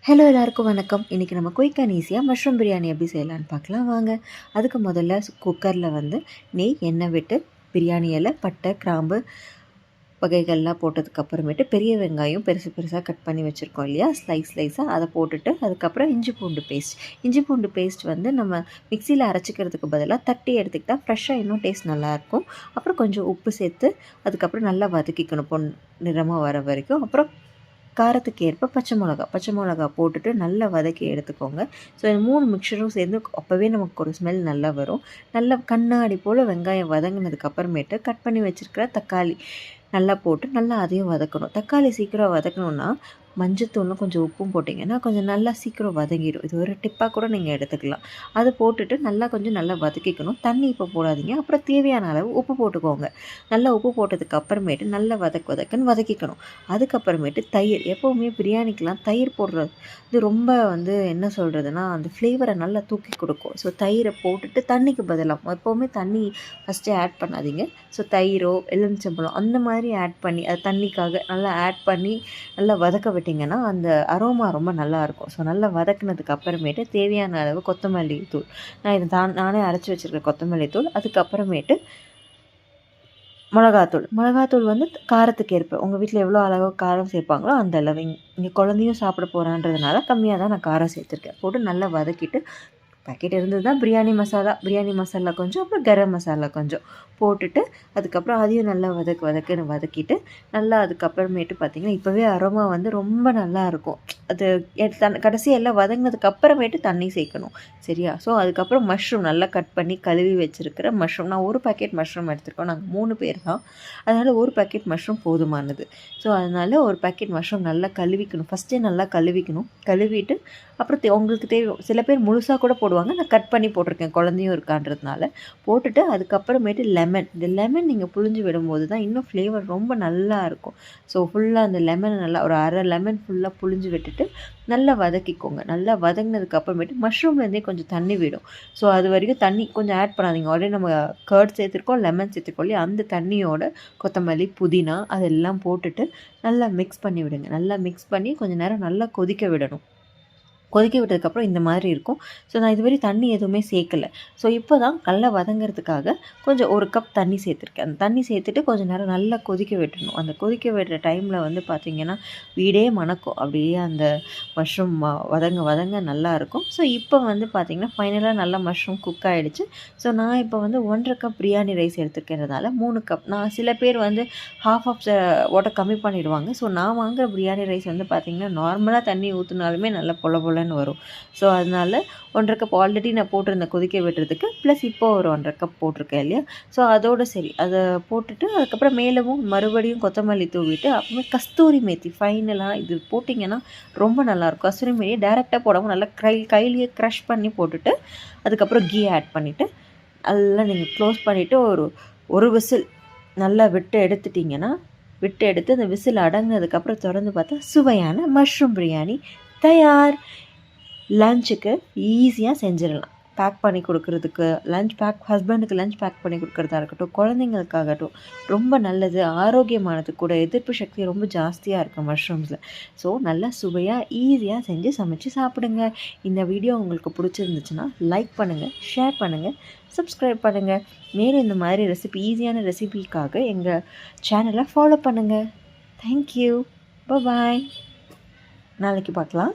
Hello எல்லாருக்கும் வணக்கம். இன்றைக்கி நம்ம குயிக் அண்ட் ஈஸியாக மஷ்ரூம் பிரியாணி எப்படி செய்யலான்னு பார்க்கலாம் வாங்க. அதுக்கு முதல்ல குக்கரில் நெய் எண்ணெய் விட்டு பிரியாணி இலை பட்டை கிராம்பு வகைகள்லாம் போட்டதுக்கப்புறமேட்டு பெரிய வெங்காயம் பெருசு பெருசாக கட் பண்ணி வச்சுருக்கோம் இல்லையா, ஸ்லைஸாக அதை போட்டுட்டு அதுக்கப்புறம் இஞ்சி பூண்டு பேஸ்ட் நம்ம மிக்சியில் அரைச்சிக்கிறதுக்கு பதிலாக தட்டி எடுத்துக்கிட்டால் ஃப்ரெஷ்ஷாக இன்னும் டேஸ்ட் நல்லாயிருக்கும். அப்புறம் கொஞ்சம் உப்பு சேர்த்து அதுக்கப்புறம் நல்லா வதக்கிக்கணும் பொன் நிறமாக வர வரைக்கும். அப்புறம் காரத்துக்கு ஏற்ப பச்சை மிளகா போட்டுட்டு நல்லா வதக்கி எடுத்துக்கோங்க. ஸோ இந்த 3 மிக்சரும் சேர்ந்து அப்போவே நமக்கு ஒரு ஸ்மெல் நல்லா வரும். நல்லா கண்ணாடி போல் வெங்காயம் வதங்கினதுக்கப்புறமேட்டு கட் பண்ணி வச்சுருக்கிற தக்காளி நல்லா போட்டு நல்லா அதையும் வதக்கணும். தக்காளி சீக்கிரம் வதக்கணுன்னா மஞ்சத்தூளும் கொஞ்சம் உப்பும் போட்டிங்கன்னா கொஞ்சம் நல்லா சீக்கிரம் வதங்கிடும். இது ஒரு டிப்பாக கூட நீங்கள் எடுத்துக்கலாம். அது போட்டுட்டு கொஞ்சம் நல்லா வதக்கிக்கணும். தண்ணி இப்போ போடாதீங்க. அப்புறம் தேவையான அளவு உப்பு போட்டுக்கோங்க. நல்லா உப்பு போட்டதுக்கு அப்புறமேட்டு நல்லா வதக்குன்னு வதக்கிக்கணும். அதுக்கப்புறமேட்டு தயிர், எப்போவுமே பிரியாணிக்கெலாம் தயிர் போடுறது இது ரொம்ப என்ன சொல்கிறதுனா அந்த ஃப்ளேவரை நல்லா தூக்கி கொடுக்கும். ஸோ தயிரை போட்டுட்டு தண்ணிக்கு பதிலாக எப்போவுமே தண்ணி ஃபஸ்ட்டு ஆட் பண்ணாதீங்க. ஸோ தயிரோ எலுமிச்சம்பழம் அந்த மாதிரி ஆட் பண்ணி அது தண்ணிக்காக நல்லா ஆட் பண்ணி நல்லா வதக்க விட்டிங்கன்னா அந்த அரோமா ரொம்ப நல்லாயிருக்கும். ஸோ நல்லா வதக்குனதுக்கு அப்புறமேட்டு தேவையான அளவு கொத்தமல்லி தூள், நான் இதை நானே அரைச்சி வச்சுருக்கேன் கொத்தமல்லி தூள். அதுக்கப்புறமேட்டு மிளகாத்தூள் காரத்துக்கு ஏற்ப உங்கள் வீட்டில் எவ்வளோ அளவு காரம் சேர்ப்பாங்களோ அந்த அளவு. இங்கே குழந்தையும் சாப்பிட போகிறான்றதுனால கம்மியாக தான் நான் காரம் சேர்த்துருக்கேன். போட்டு நல்லா வதக்கிட்டு பேக்கெட் இருந்தது தான் பிரியாணி மசாலா கொஞ்சம், அப்புறம் கரம் மசாலா கொஞ்சம் போட்டுட்டு அதுக்கப்புறம் அதையும் நல்லா வதக்கிட்டு நல்லா அதுக்கப்புறமேட்டு பார்த்திங்கன்னா இப்போவே அரோமா ரொம்ப நல்லாயிருக்கும். அது கடைசி எல்லாம் வதங்கினதுக்கு அப்புறமேட்டு தண்ணி சேர்க்கணும், சரியா? ஸோ அதுக்கப்புறம் மஷ்ரூம் நல்லா கட் பண்ணி கழுவி வச்சுருக்கிற மஷ்ரூம், நான் ஒரு பேக்கெட் மஷ்ரூம் எடுத்துருக்கோம். நாங்கள் 3 பேர் தான், அதனால் ஒரு பேக்கெட் மஷ்ரூம் போதுமானது. ஸோ அதனால் ஒரு பேக்கெட் மஷ்ரூம் நல்லா கழுவிக்கணும். ஃபஸ்ட்டே நல்லா கழுவிட்டு அப்புறம் உங்களுக்கு சில பேர் முழுசாக கூட போடுவாங்க. நான் கட் பண்ணி போட்டிருக்கேன் குழந்தையும் இருக்கான்றதுனால. போட்டுட்டு அதுக்கப்புறமேட்டு இந்த லெமன் நீங்கள் புழிஞ்சு விடும்போது தான் இன்னும் ஃப்ளேவர் ரொம்ப நல்லா இருக்கும். ஸோ ஃபுல்லாக அந்த லெமனை நல்லா ஒரு அரை லெமன் ஃபுல்லாக புழிஞ்சு விட்டுட்டு நல்லா வதக்கிக்கோங்க. நல்லா வதங்கினதுக்கப்புறமேட்டு மஷ்ரூம்லேருந்தே கொஞ்சம் தண்ணி விடும். ஸோ அது வரைக்கும் தண்ணி கொஞ்சம் ஆட் பண்ணாதீங்க. ஆல்ரெடி நம்ம கர்ட் சேர்த்துருக்கோம், லெமன் சேர்த்துருக்கோம் இல்லையா, அந்த தண்ணியோட கொத்தமல்லி புதினா அதெல்லாம் போட்டுட்டு நல்லா மிக்ஸ் பண்ணி விடுங்க. நல்லா மிக்ஸ் பண்ணி கொஞ்சம் நேரம் நல்லா கொதிக்க விடணும். கொதிக்க விட்டதுக்கப்புறம் இந்த மாதிரி இருக்கும். ஸோ நான் இதுவரை தண்ணி எதுவுமே சேர்க்கலை. ஸோ இப்போ தான் நல்லா வதங்கிறதுக்காக கொஞ்சம் 1 கப் தண்ணி சேர்த்துருக்கேன். அந்த தண்ணி சேர்த்துட்டு கொஞ்சம் நேரம் நல்லா கொதிக்க விட்டுடணும். அந்த கொதிக்க விடுற டைமில் பார்த்திங்கன்னா வீடே மணக்கும். அப்படியே அந்த மஷ்ரூம் வதங்க நல்லாயிருக்கும். ஸோ இப்போ பார்த்திங்கன்னா ஃபைனலாக நல்லா மஷ்ரூம் குக் ஆகிடுச்சு. ஸோ நான் இப்போ 1.5 கப் பிரியாணி ரைஸ் எடுத்துக்கிறதுனால 3 கப், நான் சில பேர் ஹாஃப் ஆஃப் வாட்டர் கம்மி பண்ணிவிடுவாங்க. ஸோ நான் வாங்குகிற பிரியாணி ரைஸ் பார்த்திங்கன்னா நார்மலாக தண்ணி ஊற்றினாலுமே நல்லா பொல வரும். ஸோ அதனால் 1.5 கப் ஆல்ரெடி நான் போட்டிருந்தேன் கொதிக்க விடுறதுக்கு, ப்ளஸ் இப்போ ஒரு 1.5 கப் போட்டிருக்கேன் இல்லையா. ஸோ அதோடு சரி அதை போட்டுட்டு அதுக்கப்புறம் மேலவும் மறுபடியும் கொத்தமல்லி தூவிட்டு அப்புறமே கஸ்தூரி மேத்தி ஃபைனலாக இது போட்டிங்கன்னா ரொம்ப நல்லாயிருக்கும். கஸ்தூரி மேத்தியை டேரெக்டாக போடாமல் நல்லா கையிலேயே க்ரஷ் பண்ணி போட்டுட்டு அதுக்கப்புறம் கீ ஆட் பண்ணிவிட்டு நல்லா நீங்கள் க்ளோஸ் பண்ணிவிட்டு ஒரு விசில் நல்லா விட்டு எடுத்து அந்த விசில் அடங்கினதுக்கப்புறம் திறந்து பார்த்தா சுவையான மஷ்ரூம் பிரியாணி தயார். லஞ்சுக்கு ஈஸியாக செஞ்சிடலாம். பேக் பண்ணி கொடுக்குறதுக்கு ஹஸ்பண்டுக்கு லஞ்ச் பேக் பண்ணி கொடுக்குறதா இருக்கட்டும், குழந்தைங்களுக்காகட்டும் ரொம்ப நல்லது, ஆரோக்கியமானது கூட, எதிர்ப்பு சக்தி ரொம்ப ஜாஸ்தியாக இருக்குது மஷ்ரூம்ஸில். ஸோ நல்லா சுவையாக ஈஸியாக செஞ்சு சமைச்சு சாப்பிடுங்க. இந்த வீடியோ உங்களுக்கு பிடிச்சிருந்துச்சுன்னா லைக் பண்ணுங்கள், ஷேர் பண்ணுங்கள், சப்ஸ்கிரைப் பண்ணுங்கள். மேலும் இந்த மாதிரி ஈஸியான ரெசிபிக்காக எங்கள் சேனலை ஃபாலோ பண்ணுங்கள். தேங்க்யூ, பாய். நாளைக்கு பார்க்கலாம்.